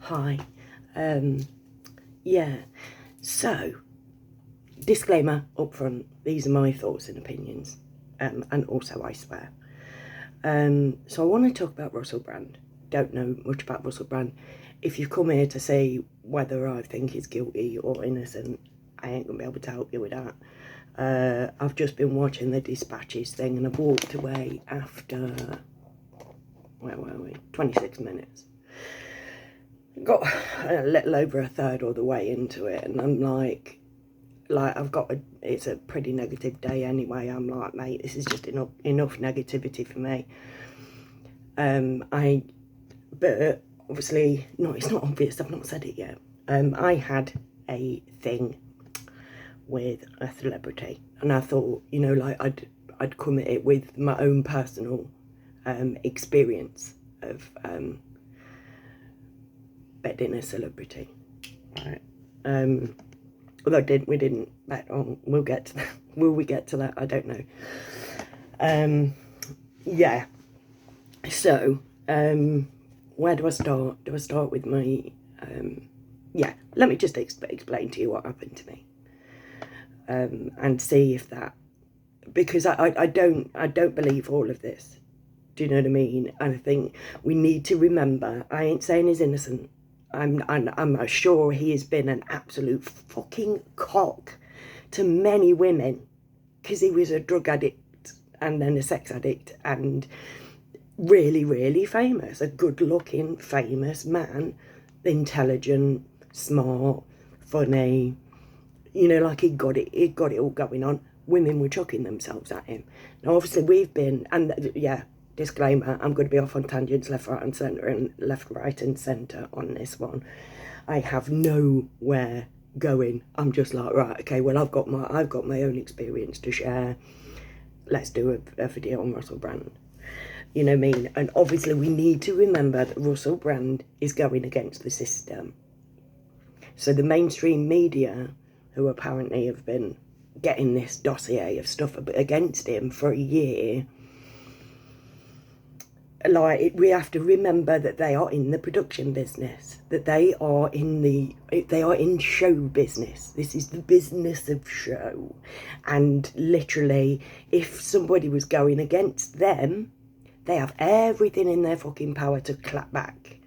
Hi. Yeah, so, disclaimer up front, these are my thoughts and opinions, and also I swear. So I want to talk about Russell Brand. Don't know much about Russell Brand. If you come here to say whether I think he's guilty or innocent, I ain't going to be able to help you with that. I've just been watching the Dispatches thing and I've walked away after, where were we, 26 minutes. Got a little over a third of the way into it and I'm like it's a pretty negative day anyway. I'm like, mate, this is just enough negativity for me. But obviously, no, it's not obvious, I've not said it yet. I had a thing with a celebrity and I thought, you know, like I'd come at it with my own personal experience of bedding a celebrity, right? Although we didn't bet on. We'll get to that. Will we get to that? I don't know. Yeah. So, where do I start? Do I start with my? Yeah. Let me just explain to you what happened to me, and see if that, because I don't believe all of this. Do you know what I mean? And I think we need to remember. I ain't saying he's innocent. I'm sure he has been an absolute fucking cock to many women because he was a drug addict and then a sex addict and really, really famous, a good-looking, famous man, intelligent, smart, funny, you know, like he got it all going on. Women were chucking themselves at him. Now, obviously, we've been, and yeah, disclaimer, I'm going to be off on tangents left, right and centre on this one. I have nowhere going. I'm just like, right, okay, well, I've got my own experience to share. Let's do a video on Russell Brand. You know what I mean? And obviously we need to remember that Russell Brand is going against the system. So the mainstream media, who apparently have been getting this dossier of stuff against him for a year, like, we have to remember that they are in the production business, that they are in show business. This is the business of show. And literally, if somebody was going against them, they have everything in their fucking power to clap back,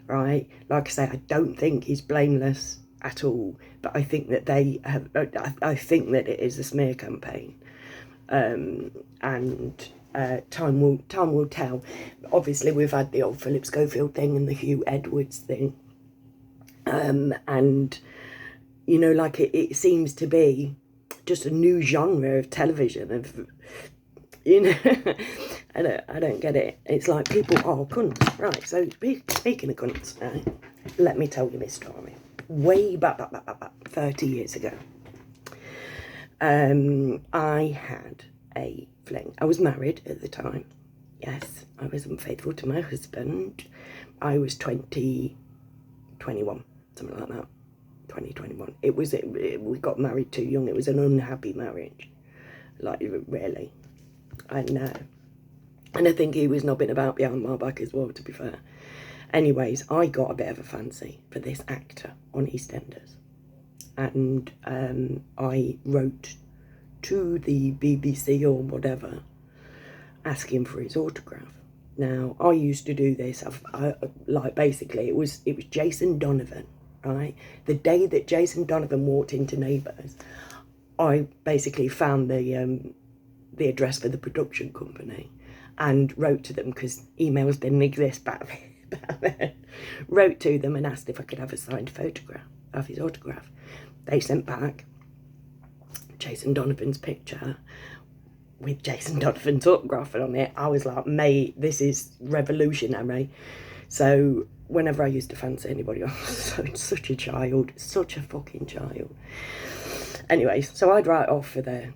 right? Like I say, I don't think he's blameless at all, but I think that I think that it is a smear campaign. Time will tell. Obviously, we've had the old Philip Schofield thing and the Hugh Edwards thing, and you know, like it seems to be just a new genre of television. Of, you know, I don't get it. It's like people are cunts, right? So speaking of cunts, right, let me tell you this story. Way back 30 years ago, I had a fling. I was married at the time. Yes, I was unfaithful to my husband. I was 21, something like that. 2021. We got married too young. It was an unhappy marriage. Like, really. I know. And I think he was knobbing about behind my back as well, to be fair. Anyways, I got a bit of a fancy for this actor on EastEnders. And I wrote to the BBC or whatever, asking for his autograph. Now, I used to do this. Like, basically, it was Jason Donovan, right? The day that Jason Donovan walked into Neighbours, I basically found the address for the production company and wrote to them, because emails didn't exist back then. Wrote to them and asked if I could have a signed photograph of his autograph. They sent back Jason Donovan's picture with Jason Donovan's autograph on it. I was like, mate, this is revolutionary. So whenever I used to fancy anybody, I was such a child, such a fucking child. Anyways, so I'd write off for their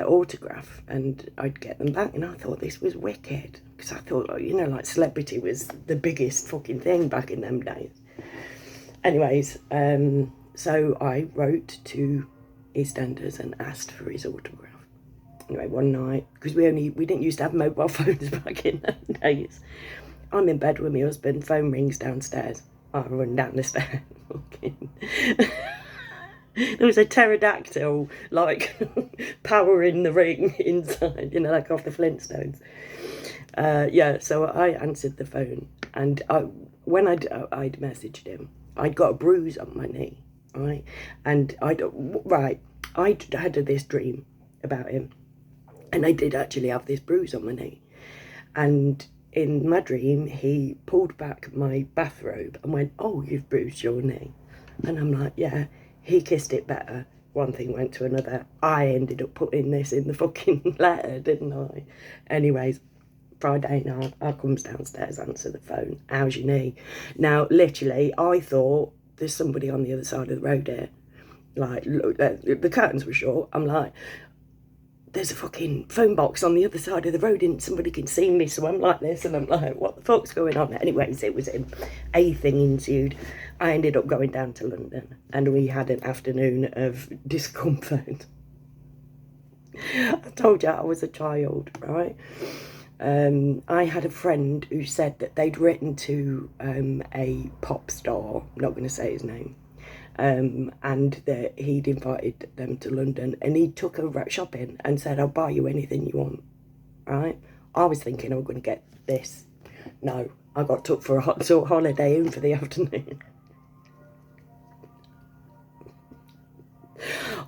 autograph and I'd get them back, and I thought this was wicked, because I thought, you know, like, celebrity was the biggest fucking thing back in them days. Anyways, so I wrote to EastEnders and asked for his autograph. Anyway, one night, because we didn't used to have mobile phones back in those days, I'm in bed with my husband, phone rings downstairs. I run down the stairs. There was a pterodactyl, like, powering the ring inside, you know, like off the Flintstones. Yeah, so I answered the phone, and when I'd messaged him, I'd got a bruise on my knee, right? And I'd had this dream about him, and I did actually have this bruise on my knee. And in my dream, he pulled back my bathrobe and went, "Oh, you've bruised your knee." And I'm like, yeah. He kissed it better. One thing went to another. I ended up putting this in the fucking letter, didn't I? Anyways, Friday night, I comes downstairs, answer the phone. "How's your knee?" Now, literally, I thought there's somebody on the other side of the road here. Like, look, the curtains were short. I'm like, there's a fucking phone box on the other side of the road and somebody can see me. So I'm like this, and I'm like, what the fuck's going on? Anyways, it was him. A thing ensued. I ended up going down to London, and we had an afternoon of discomfort. I told you I was a child, right? I had a friend who said that they'd written to a pop star, I'm not going to say his name, and that he'd invited them to London, and he took her shopping and said, "I'll buy you anything you want," right? I was thinking I was going to get this. No, I got took for a hot sort holiday in for the afternoon.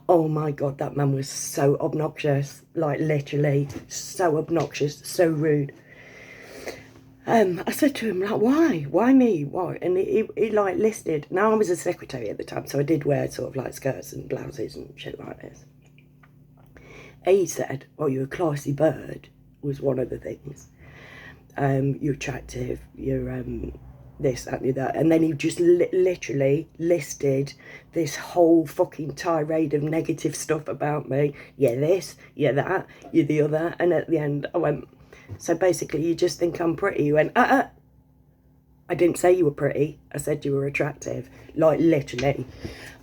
Oh my God, that man was so obnoxious, like literally so obnoxious, so rude. I said to him, like, why me, why? And he like listed, now I was a secretary at the time, so I did wear sort of like skirts and blouses and shit like this. He said, "Oh, you're a classy bird," was one of the things. You're attractive, you're this, that, and that. And then he just literally listed this whole fucking tirade of negative stuff about me. Yeah, this, yeah, that, yeah, the other. And at the end, I went, "So basically, you just think I'm pretty?" He went, I didn't say you were pretty. I said you were attractive. Like, literally.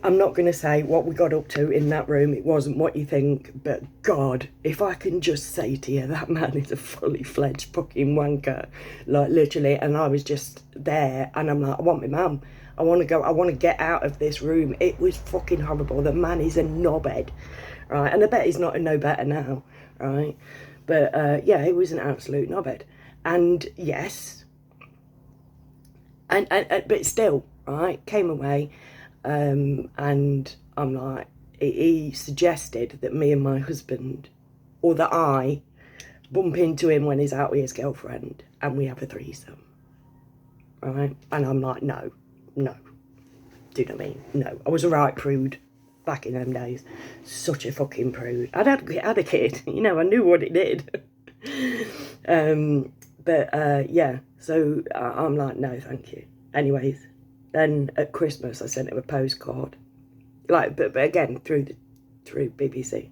I'm not going to say what we got up to in that room. It wasn't what you think. But God, if I can just say to you, that man is a fully fledged fucking wanker. Like, literally. And I was just there. And I'm like, I want my mum. I want to go. I want to get out of this room. It was fucking horrible. The man is a knobhead. Right? And I bet he's not no better now. Right? But, yeah, he was an absolute knobhead. And, yes... but still, right, came away, and I'm like, he suggested that me and my husband, or that I, bump into him when he's out with his girlfriend, and we have a threesome, right? And I'm like, no, do you know what I mean? No, I was a right prude back in them days, such a fucking prude. I'd had a kid, you know, I knew what it did. Yeah, so I'm like, no, thank you. Anyways, then at Christmas, I sent him a postcard, like, but again, through BBC.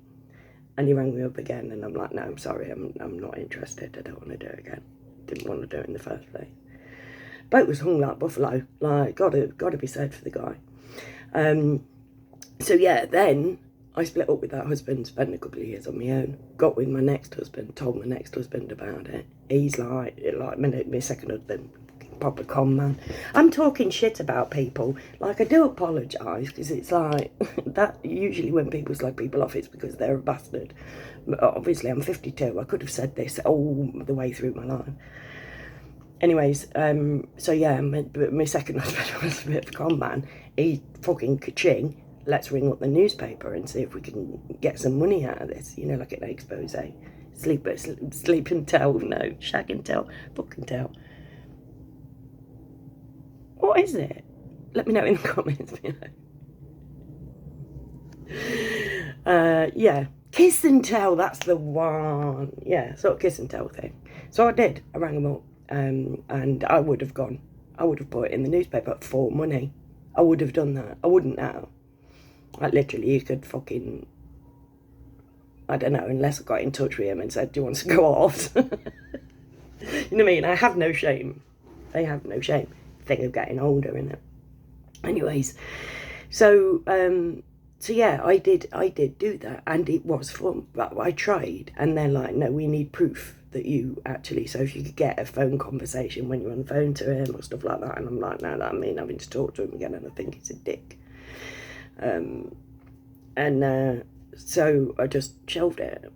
And he rang me up again, and I'm like, no, I'm sorry, I'm not interested. I don't want to do it again. Didn't want to do it in the first place. Boat was hung like buffalo, like, gotta be said for the guy. So yeah, then I split up with that husband, spent a couple of years on my own, got with my next husband, told my next husband about it. He's like my second husband, proper con man. I'm talking shit about people. Like, I do apologise, because it's like, that usually when people slag people off, it's because they're a bastard. But obviously, I'm 52. I could have said this all the way through my life. Anyways, so yeah, my second husband was a bit of a con man. He fucking ka-ching. Let's ring up the newspaper and see if we can get some money out of this, you know, like an expose. Sleep and tell, no, shag and tell, fucking tell. What is it? Let me know in the comments below. Yeah, kiss and tell, that's the one. Yeah, sort of kiss and tell thing. So I did, I rang them up, and I would have put it in the newspaper for money. I would have done that. I wouldn't now. Like, literally, you could fucking, I don't know, unless I got in touch with him and said, "Do you want to go off?" You know what I mean? I have no shame. They have no shame. Thing of getting older, innit? Anyways, so yeah, I did do that, and it was fun. But I tried, and they're like, "No, we need proof that you actually, so if you could get a phone conversation when you're on the phone to him or stuff like that, and I'm like, no, that mean having to talk to him again, and I think he's a dick. So I just shelved it.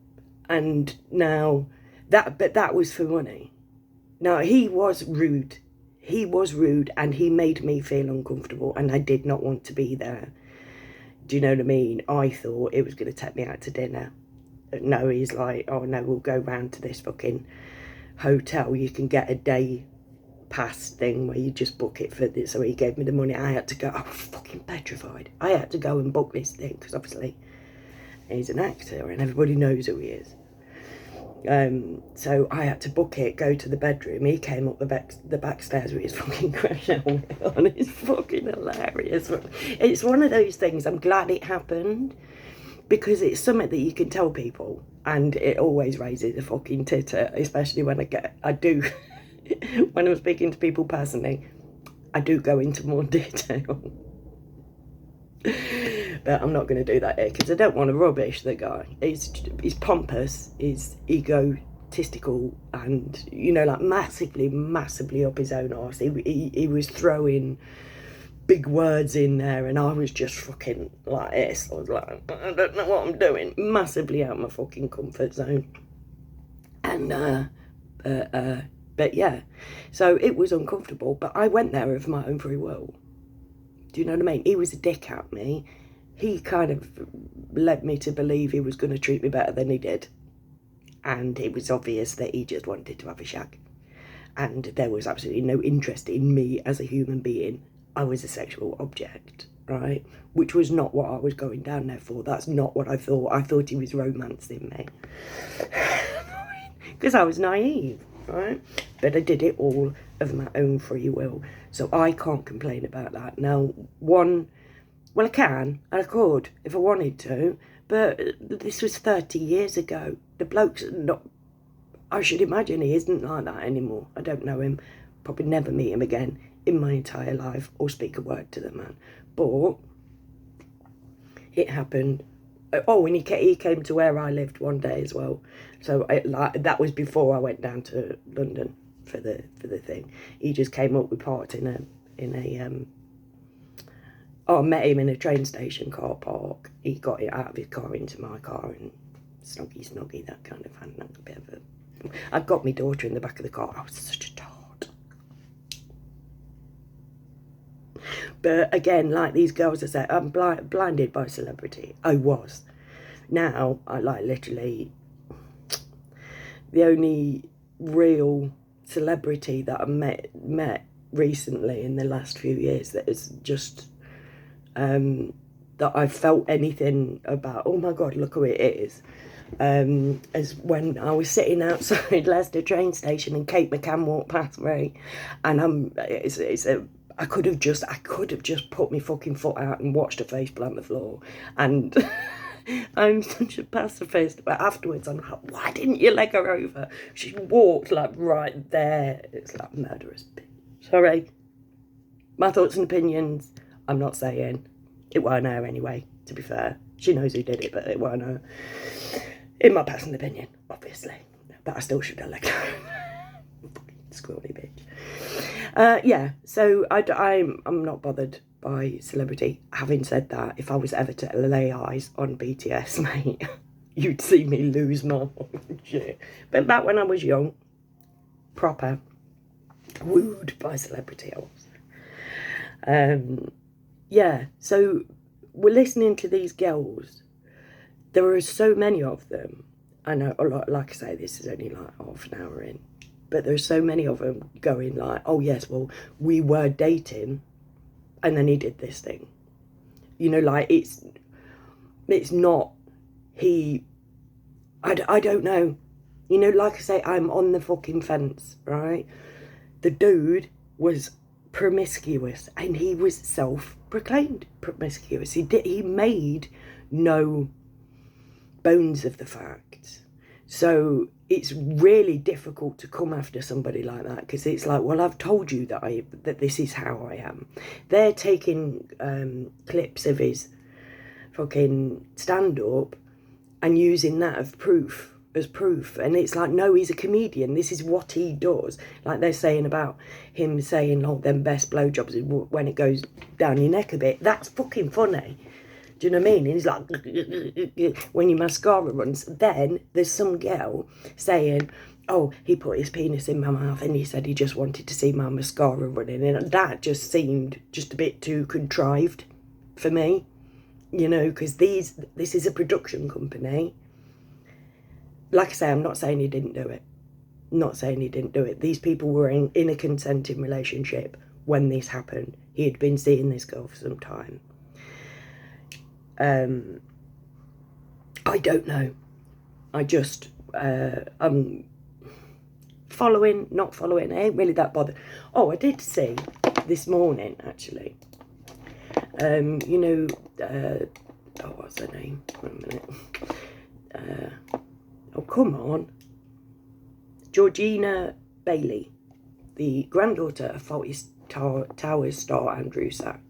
And now, that was for money. Now, he was rude, and he made me feel uncomfortable, and I did not want to be there. Do you know what I mean? I thought it was going to take me out to dinner. No, he's like, oh no, we'll go round to this fucking hotel. You can get a day pass thing where you just book it for this. So he gave me the money. I had to go. I was fucking petrified. I had to go and book this thing because obviously he's an actor and everybody knows who he is. So I had to book it, go to the bedroom. He came up the back stairs with his fucking crash helmet on. It's fucking hilarious. It's one of those things. I'm glad it happened, because it's something that you can tell people, and it always raises a fucking titter, especially when I do, when I'm speaking to people personally, I do go into more detail. But I'm not going to do that here, because I don't want to rubbish the guy. He's pompous, he's egotistical, and, you know, like massively up his own arse. He was throwing big words in there, and I was just fucking like this. I was like, I don't know what I'm doing. Massively out of my fucking comfort zone. And, but yeah. So it was uncomfortable, but I went there of my own free will. Do you know what I mean? He was a dick at me. He kind of led me to believe he was going to treat me better than he did. And it was obvious that he just wanted to have a shag. And there was absolutely no interest in me as a human being. I was a sexual object, right? Which was not what I was going down there for. That's not what I thought. I thought he was romancing me. Because I was naive, right? But I did it all of my own free will. So I can't complain about that. Now, well, I can, and I could if I wanted to, but this was 30 years ago. The bloke's not, I should imagine he isn't like that anymore. I don't know him, probably never meet him again in my entire life or speak a word to the man. But it happened. Oh, and he came to where I lived one day as well. So that was before I went down to London for the thing. He just came up. We parked in a I met him in a train station car park. He got it out of his car into my car, and snoggy, that kind of had a bit of a... I got my daughter in the back of the car. I was such a tart. But again, like these girls, I said, I'm blinded by celebrity. I was. Now, I literally... The only real celebrity that I met recently in the last few years that is just... that I felt anything about, oh my God, look who it is, as when I was sitting outside Leicester train station and Kate McCann walked past me, and I could have just put my fucking foot out and watched her face plant the floor, and I'm such a pacifist, but afterwards I'm like, why didn't you leg her over? She walked like right there. It's like murderous bitch. Sorry, my thoughts and opinions. I'm not saying. It weren't her anyway, to be fair. She knows who did it, but it weren't her. In my personal opinion, obviously. But I still should have let go. Fucking scrawny bitch. Yeah, so I'm not bothered by celebrity. Having said that, if I was ever to lay eyes on BTS, mate, you'd see me lose my shit. But back when I was young, proper, wooed by celebrity, I was. Yeah, so we're listening to these girls. There are so many of them. I know, like I say, this is only like half an hour in. But there's so many of them going like, oh yes, well, we were dating and then he did this thing. You know, like, it's not, I don't know. You know, like I say, I'm on the fucking fence, right? The dude was promiscuous, and he was self-proclaimed promiscuous. He made no bones of the fact. So it's really difficult to come after somebody like that, because it's like, well, I've told you that this is how I am. They're taking clips of his fucking stand-up and using that as proof as proof. And it's like, no, he's a comedian. This is what he does. Like they're saying about him saying, oh, them best blowjobs when it goes down your neck a bit. That's fucking funny. Do you know what I mean? And he's like, when your mascara runs. Then there's some girl saying, oh, he put his penis in my mouth and he said he just wanted to see my mascara running. And that just seemed just a bit too contrived for me, you know, because this is a production company. Like I say, I'm not saying he didn't do it. Not saying he didn't do it. These people were in a consenting relationship when this happened. He had been seeing this girl for some time. I don't know. I just, I'm following, not following. I ain't really that bothered. Oh, I did see this morning, actually. You know, oh, what's her name? Wait a minute. Oh, come on. Georgina Bailey, the granddaughter of Fawlty Towers star Andrew Sachs.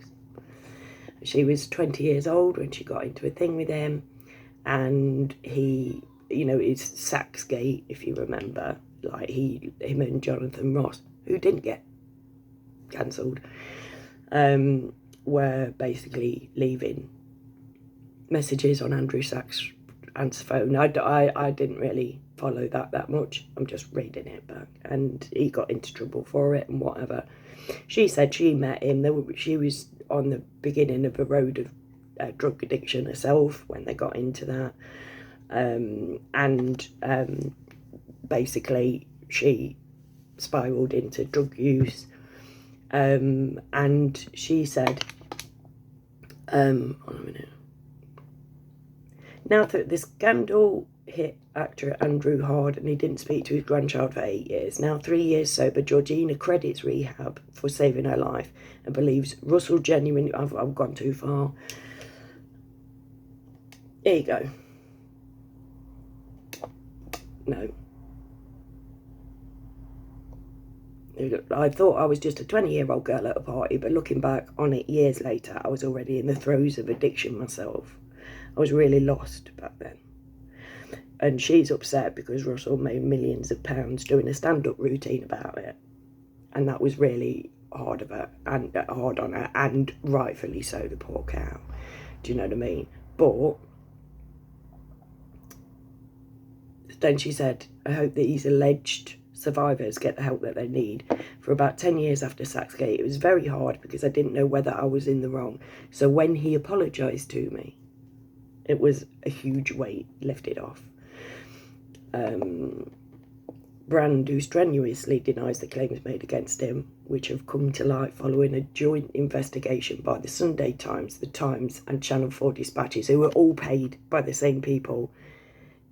She was 20 years old when she got into a thing with him, and he, you know, it's Saxgate, if you remember. Like him and Jonathan Ross, who didn't get cancelled, were basically leaving messages on Andrew Sachs' answer phone. I didn't really follow that much. I'm just reading it back, and he got into trouble for it and whatever. She said she met him. She was on the beginning of a road of drug addiction herself when they got into that, and basically she spiraled into drug use, and she said, hold on a minute. Now that the scandal hit actor Andrew hard and he didn't speak to his grandchild for 8 years. Now 3 years sober, Georgina credits rehab for saving her life and believes Russell genuinely... I've gone too far. Here you go. No. I thought I was just a 20-year-old girl at a party, but looking back on it years later, I was already in the throes of addiction myself. I was really lost back then. And she's upset because Russell made millions of pounds doing a stand-up routine about it. And that was really hard on her, and rightfully so, the poor cow. Do you know what I mean? But then she said, I hope that these alleged survivors get the help that they need. For about 10 years after Saxgate, it was very hard because I didn't know whether I was in the wrong. So when he apologised to me, it was a huge weight lifted off. Brand, who strenuously denies the claims made against him, which have come to light following a joint investigation by the Sunday Times, the Times and Channel 4 dispatches, who were all paid by the same people.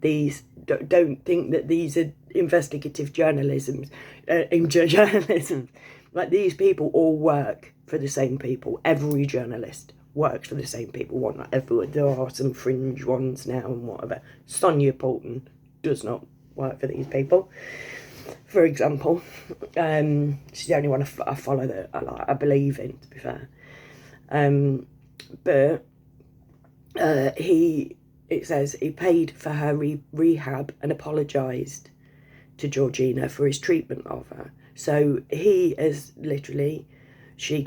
These don't think that these are investigative journalism. Like, these people all work for the same people. Every journalist works for the same people. Well, not everyone. There are some fringe ones now and whatever. Sonia Poulton does not work for these people, for example. She's the only one I follow that I believe in, to be fair. But it says he paid for her rehab and apologised to Georgina for his treatment of her. So he is literally, she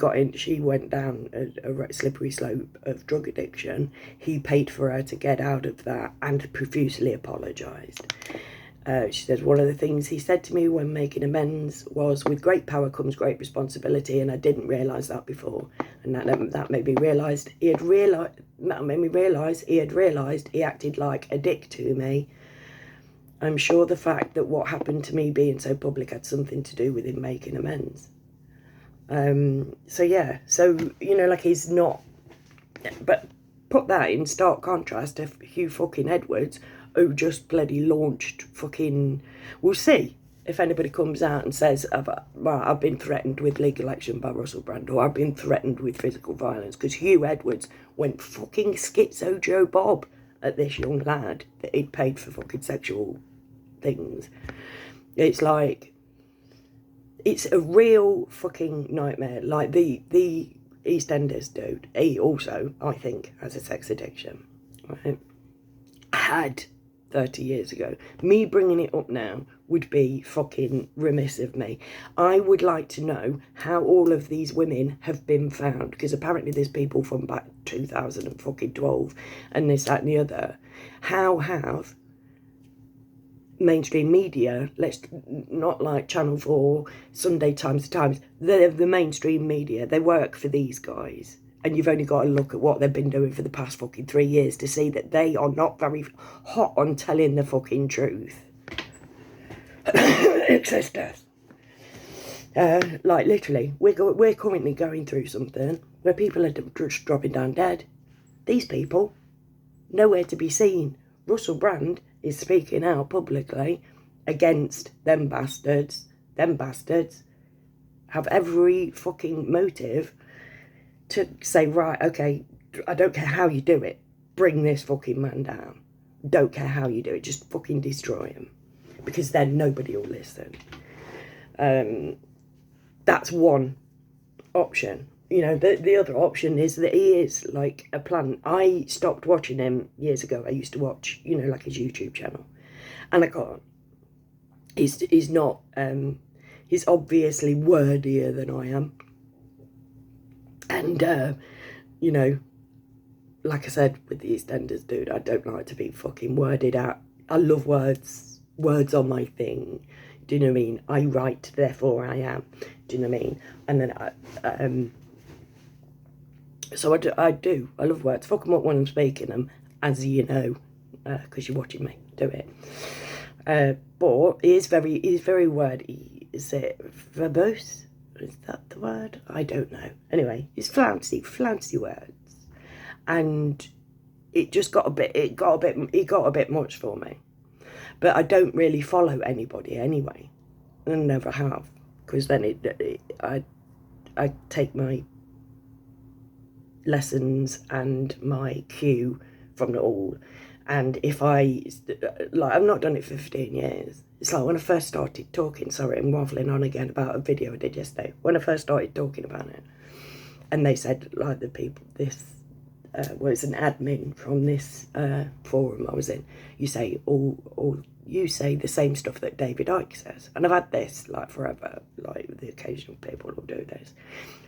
went down a slippery slope of drug addiction. He paid for her to get out of that and profusely apologised. She says, one of the things he said to me when making amends was, with great power comes great responsibility, and I didn't realise that before. And that made me realise he had realised he acted like a dick to me. I'm sure the fact that what happened to me being so public had something to do with him making amends. So yeah, so, you know, like, he's not, but put that in stark contrast to Hugh fucking Edwards, who just bloody launched fucking... We'll see if anybody comes out and says, I've been threatened with legal action by Russell Brand, or I've been threatened with physical violence, because Hugh Edwards went fucking schizo Joe Bob at this young lad that he'd paid for fucking sexual things. It's like, it's a real fucking nightmare. Like, the EastEnders dude, he also, I think, has a sex addiction, right? Had 30 years ago. Me bringing it up now would be fucking remiss of me. I would like to know how all of these women have been found, because apparently there's people from back 2012 and this, that and the other. How have mainstream media, let's not like Channel 4, Sunday Times, the mainstream media, they work for these guys. And you've only got to look at what they've been doing for the past fucking 3 years to see that they are not very hot on telling the fucking truth. Excess death. Like literally, we're currently going through something where people are just dropping down dead. These people, nowhere to be seen. Russell Brand is speaking out publicly against them bastards. Them bastards have every fucking motive to say, right, okay, I don't care how you do it, bring this fucking man down. Don't care how you do it, just fucking destroy him. Because then nobody will listen. That's one option. You know, the other option is that he is like a plant. I stopped watching him years ago. I used to watch, you know, like his YouTube channel. And I can't. He's not, he's obviously wordier than I am. And, you know, like I said with the EastEnders, dude, I don't like to be fucking worded out. I love words. Words are my thing. Do you know what I mean? I write, therefore I am. Do you know what I mean? And then, so I do. I love words. Fuck them up when I'm speaking them, as you know, because you're watching me do it. But he's very wordy. Is it verbose? Is that the word? I don't know. Anyway, it's flouncy words, and it got a bit much for me. But I don't really follow anybody anyway, and I never have, because then I take my lessons and my cue from it all. And if I've not done it for 15 years. It's like when I first started talking, sorry, I'm waffling on again about a video I did yesterday. When I first started talking about it, and they said, like, the people, this, was an admin from this forum I was in, you say you say the same stuff that David Icke says. And I've had this, like, forever, like, the occasional people will do this.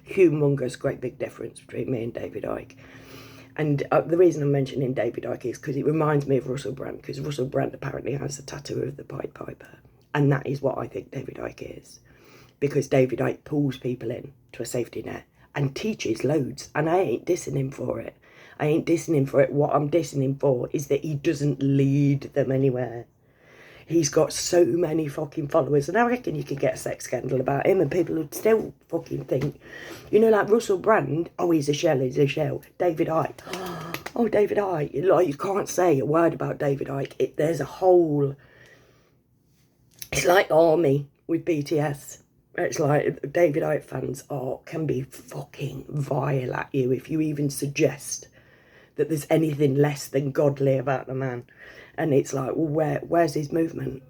Humongous, great big difference between me and David Icke. And the reason I'm mentioning David Icke is because it reminds me of Russell Brand, because Russell Brand apparently has a tattoo of the Pied Piper. And that is what I think David Icke is. Because David Icke pulls people in to a safety net and teaches loads. And I ain't dissing him for it. I ain't dissing him for it. What I'm dissing him for is that he doesn't lead them anywhere. He's got so many fucking followers, and I reckon you could get a sex scandal about him and people would still fucking think, you know, like Russell Brand, oh, he's a shell. David Icke, oh, David Icke, like, you can't say a word about David Icke. There's a whole, it's like Army with BTS. It's like David Icke fans can be fucking vile at you if you even suggest that there's anything less than godly about the man. And it's like, well, where's his movement?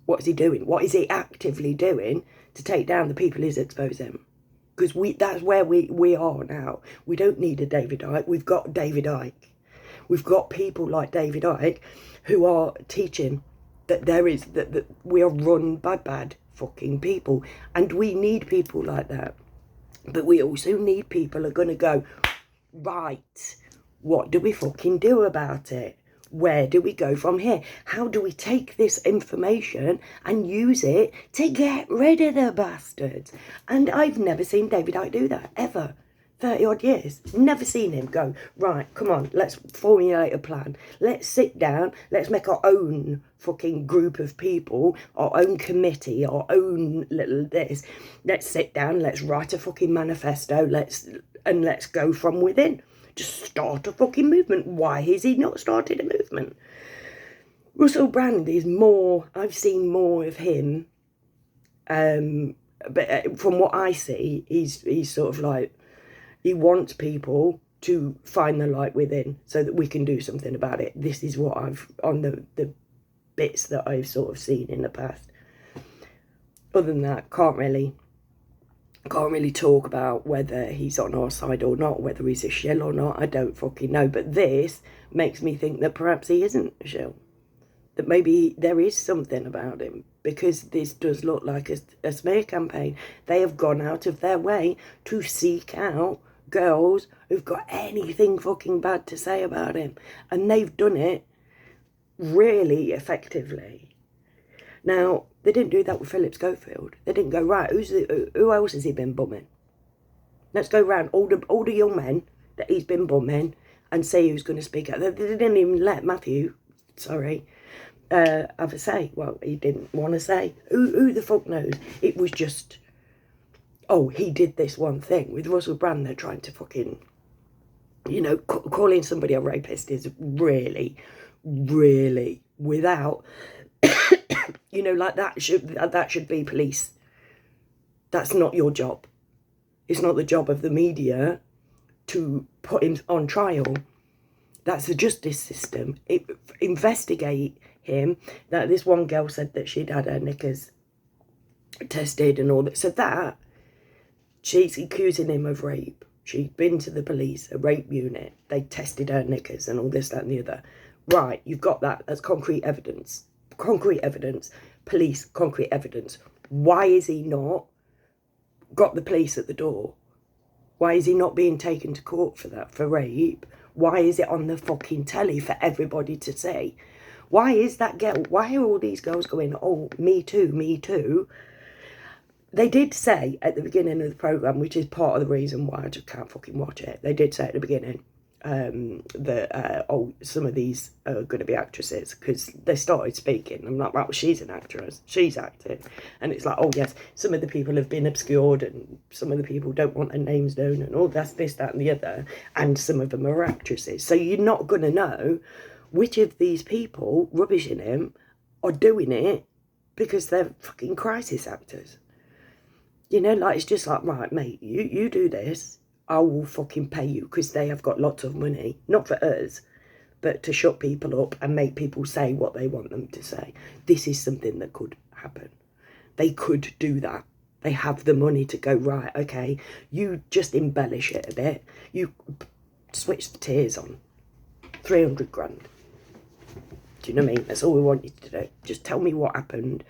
What is he doing? What is he actively doing to take down the people he's exposing? Because that's where we are now. We don't need a David Icke. We've got David Icke. We've got people like David Icke who are teaching that that we are run by bad fucking people. And we need people like that. But we also need people who are going to go, right, what do we fucking do about it? Where do we go from here? How do we take this information and use it to get rid of the bastards? And I've never seen David Icke do that, ever. 30 odd years. Never seen him go, right, come on, let's formulate a plan. Let's sit down, let's make our own fucking group of people, our own committee, our own little this. Let's sit down, let's write a fucking manifesto, let's go from within. Just start a fucking movement. Why has he not started a movement? Russell Brand is more, I've seen more of him, but from what I see, he's sort of like, he wants people to find the light within so that we can do something about it. This is what I've, on the bits that I've sort of seen in the past. Other than that, can't really Can't really talk about whether he's on our side or not, whether he's a shill or not. I don't fucking know. But this makes me think that perhaps he isn't a shill. That maybe there is something about him, because this does look like a smear campaign. They have gone out of their way to seek out girls who've got anything fucking bad to say about him. And they've done it really effectively. Now, they didn't do that with Philip Schofield. They didn't go, right, who else has he been bumming? Let's go round all the young men that he's been bumming and see who's going to speak out. They didn't even let Matthew, have a say. Well, he didn't want to say. Who the fuck knows? It was just, oh, he did this one thing. With Russell Brand, they're trying to fucking, you know, calling somebody a rapist is really, really without, you know, like that should be police. That's not your job. It's not the job of the media to put him on trial. That's the justice system. Investigate him. That this one girl said that she'd had her knickers tested and all that. So that, she's accusing him of rape. She'd been to the police, a rape unit. They tested her knickers and all this, that and the other. Right, you've got that as concrete evidence. Concrete evidence. Police, concrete evidence. Why is he not got the police at the door? Why is he not being taken to court for that, for rape? Why is it on the fucking telly for everybody to see? Why is that girl, why are all these girls going, oh, me too, me too? They did say at the beginning of the programme, which is part of the reason why I just can't fucking watch it. They did say at the beginning that, oh, some of these are going to be actresses, because they started speaking. I'm like, well, she's an actress. She's acting. And it's like, oh, yes, some of the people have been obscured and some of the people don't want their names known and all that's this, that and the other. And some of them are actresses. So you're not going to know which of these people rubbishing him are doing it because they're fucking crisis actors. You know, like, it's just like, right, mate, you do this, I will fucking pay you, because they have got lots of money, not for us, but to shut people up and make people say what they want them to say. This is something that could happen. They could do that. They have the money to go, right, okay, you just embellish it a bit. You switch the tiers on. 300 grand. Do you know what I mean? That's all we want you to do. Just tell me what happened.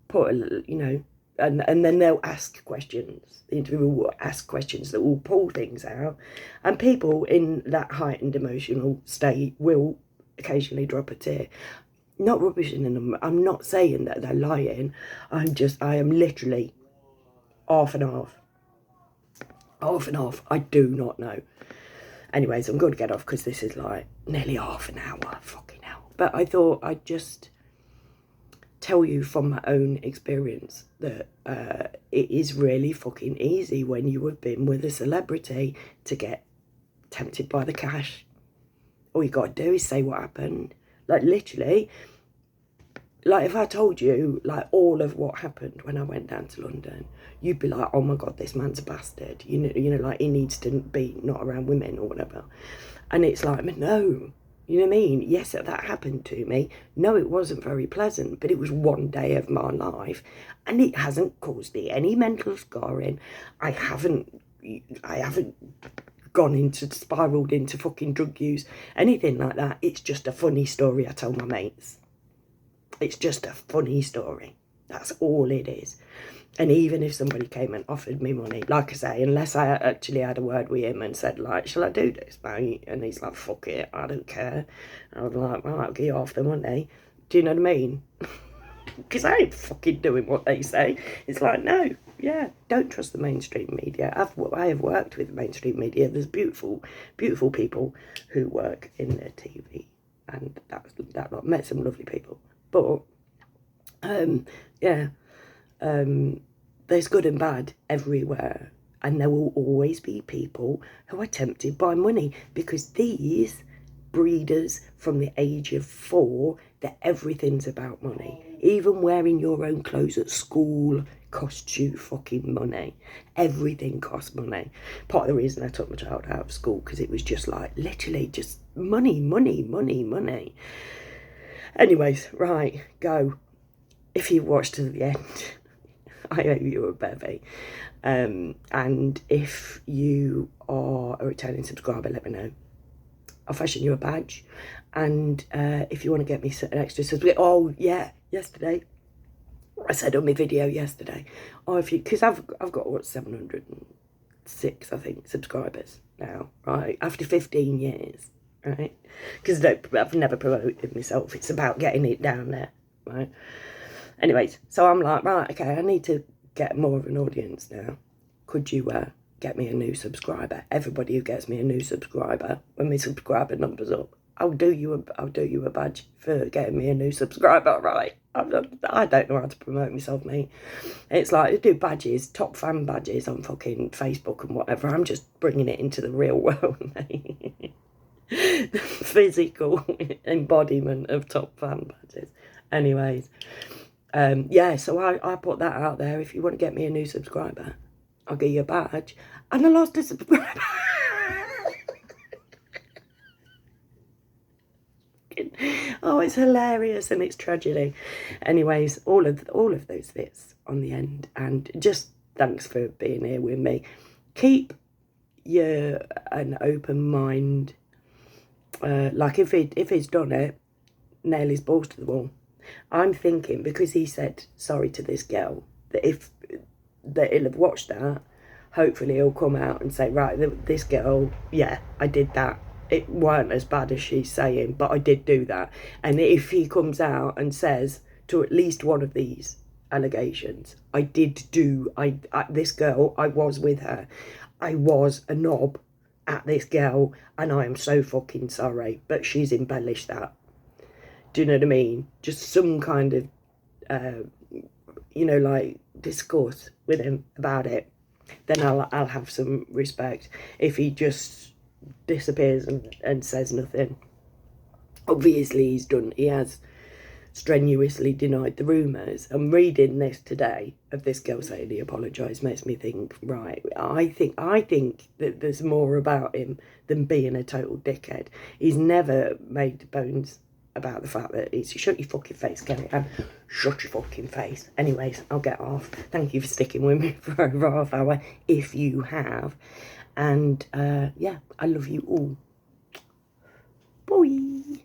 Put a little, you know, and then they'll ask questions. The interviewer will ask questions that will pull things out. And people in that heightened emotional state will occasionally drop a tear. Not rubbishing them. I'm not saying that they're lying. I am literally half and half. Half and half. I do not know. Anyways, I'm going to get off because this is like nearly half an hour. Fucking hell. But I thought I'd just tell you from my own experience that it is really fucking easy when you have been with a celebrity to get tempted by the cash. All you got to do is say what happened. Like, literally, like, if I told you, like, all of what happened when I went down to London, you'd be like, oh my God, this man's a bastard. You know, like, he needs to be not around women or whatever. And it's like, no. You know what I mean? Yes, that happened to me. No, it wasn't very pleasant, but it was one day of my life, and it hasn't caused me any mental scarring. I haven't spiraled into fucking drug use, anything like that. It's just a funny story I tell my mates. It's just a funny story. That's all it is. And even if somebody came and offered me money, like I say, unless I actually had a word with him and said, like, shall I do this, mate? And he's like, fuck it, I don't care. And I was like, well, I'll give you half the money. Do you know what I mean? Because I ain't fucking doing what they say. It's like, no, yeah, don't trust the mainstream media. I have worked with the mainstream media. There's beautiful, beautiful people who work in the TV. And I've met some lovely people. But, yeah, there's good and bad everywhere, and there will always be people who are tempted by money, because these breeders from the age of 4, that everything's about money. Even wearing your own clothes at school costs you fucking money. Everything costs money. Part of the reason I took my child out of school, because it was just like, literally just money, money, money, money. Anyways, right, go. If you've watched to the end, I owe you a bevy. And if you are a returning subscriber, let me know. I'll fashion you a badge. And if you want to get me an extra subscriber, oh yeah, yesterday I said on my video yesterday, oh, if you, because I've got what, 706 I think subscribers now, right, after 15 years, right, because I've never promoted myself. It's about getting it down there, right. Anyways, so I'm like, right, okay, I need to get more of an audience now. Could you get me a new subscriber? Everybody who gets me a new subscriber, when my subscriber number's up, I'll do you a badge for getting me a new subscriber, right? I don't know how to promote myself, mate. It's like I do badges, top fan badges on fucking Facebook and whatever. I'm just bringing it into the real world, mate. The physical embodiment of top fan badges. Anyways, yeah, so I put that out there. If you want to get me a new subscriber, I'll give you a badge. And I lost a subscriber. Oh, it's hilarious and it's tragedy. Anyways, all of those bits on the end, and just thanks for being here with me. Keep an open mind. Like if he's done it, nail his balls to the wall. I'm thinking, because he said sorry to this girl, that he'll have watched that, hopefully he'll come out and say, right, this girl, yeah, I did that. It weren't as bad as she's saying, but I did do that. And if he comes out and says to at least one of these allegations, I did do, this girl, I was with her, I was a knob at this girl, and I am so fucking sorry, but she's embellished that. Do you know what I mean? Just some kind of, you know, like, discourse with him about it. Then I'll have some respect. If he just disappears and says nothing, obviously he has strenuously denied the rumours. I'm reading this today of this girl saying he apologised, makes me think, right, I think that there's more about him than being a total dickhead. He's never made bones about the fact that he's, shut your fucking face, Kelly, and shut your fucking face. Anyways, I'll get off. Thank you for sticking with me for over half hour, if you have. And yeah, I love you all. Bye.